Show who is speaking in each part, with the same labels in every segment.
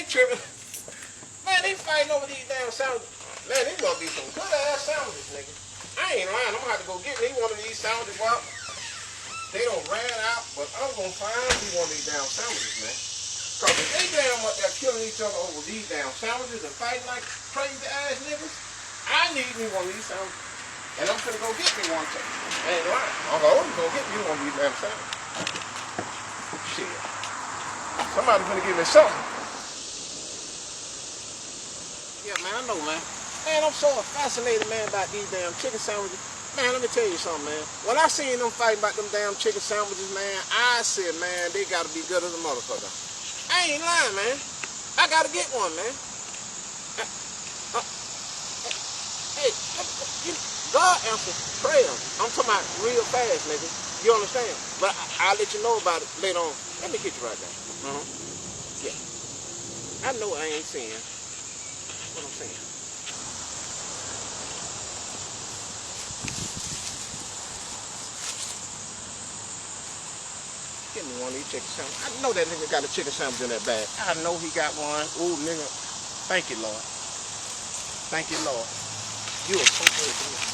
Speaker 1: tripping. Man, they fighting over these damn sandwiches. Man, these gonna be some good ass sandwiches, nigga. I ain't lying. I'm gonna have to go get me one of these sandwiches. Well, they don't ran out, but I'm gonna find me one of these damn sandwiches, man. Cause if they damn up there killing each other over these damn sandwiches and fighting like crazy ass niggas, I need me one of these sandwiches. And I'm finna go get me one too. I ain't lying. I'm gonna go get me one of these damn sandwiches. Shit. Somebody finna give me something. Yeah, man, I know, man. Man, I'm so fascinated, man, about these damn chicken sandwiches. Man, let me tell you something, man. When I seen them fighting about them damn chicken sandwiches, man, I said, man, they gotta be good as a motherfucker. I ain't lying, man. I gotta get one, man. Hey, God answers prayers. I'm talking about real fast, nigga. You understand? But I'll let you know about it later on. Let me get you right there. Yeah. I know I ain't saying what I'm saying. Give me one of these chicken sandwiches. I know that nigga got a chicken sandwich in that bag. I know he got one. Ooh, nigga. Thank you, Lord. Thank you, Lord. You are so good to me.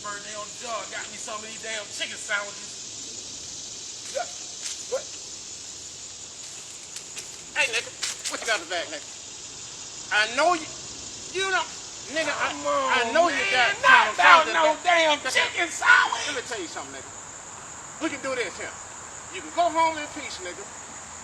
Speaker 2: Birthday on the job, got me some of these damn chicken sandwiches.
Speaker 1: Yeah. What? Hey, nigga, what you got in the bag, nigga? I know you know, nigga, I know you got
Speaker 2: not no damn chicken sandwich.
Speaker 1: Let me tell you something, nigga. We can do this here. You can go home in peace, nigga,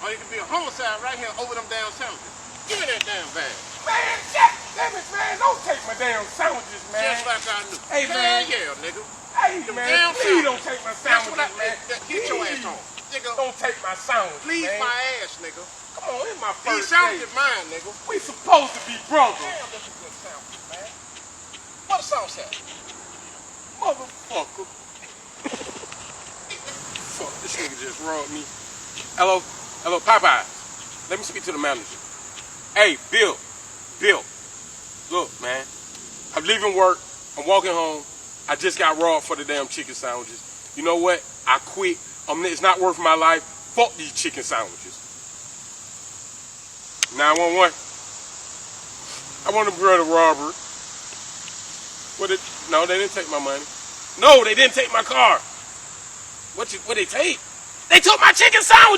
Speaker 1: or you can be a homicide right here over them damn sandwiches. Give me that damn bag.
Speaker 2: Man, shit, damn it, man, don't take my damn sandwiches, man.
Speaker 1: Just like I knew.
Speaker 2: Hey, man.
Speaker 1: Yeah, nigga.
Speaker 2: Hey, man, please don't take my sandwiches, man.
Speaker 1: Get your ass on. Nigga,
Speaker 2: don't take my sandwiches,
Speaker 1: please
Speaker 2: man.
Speaker 1: my ass, nigga.
Speaker 2: Come on, it's my
Speaker 1: These
Speaker 2: first
Speaker 1: sandwiches
Speaker 2: day.
Speaker 1: mine, nigga.
Speaker 2: We supposed to be brothers.
Speaker 1: Damn, this is a good sandwich, man. What a sauce at?
Speaker 2: Motherfucker. Fuck, this nigga just robbed me. Hello, Popeyes. Let me speak to the manager. Hey, Bill, look, man. I'm leaving work. I'm walking home. I just got robbed for the damn chicken sandwiches. You know what? I quit. It's not worth my life. Fuck these chicken sandwiches. 911. I want to brother robbery. No, they didn't take my money. No, they didn't take my car. What they take? They took my chicken sandwiches.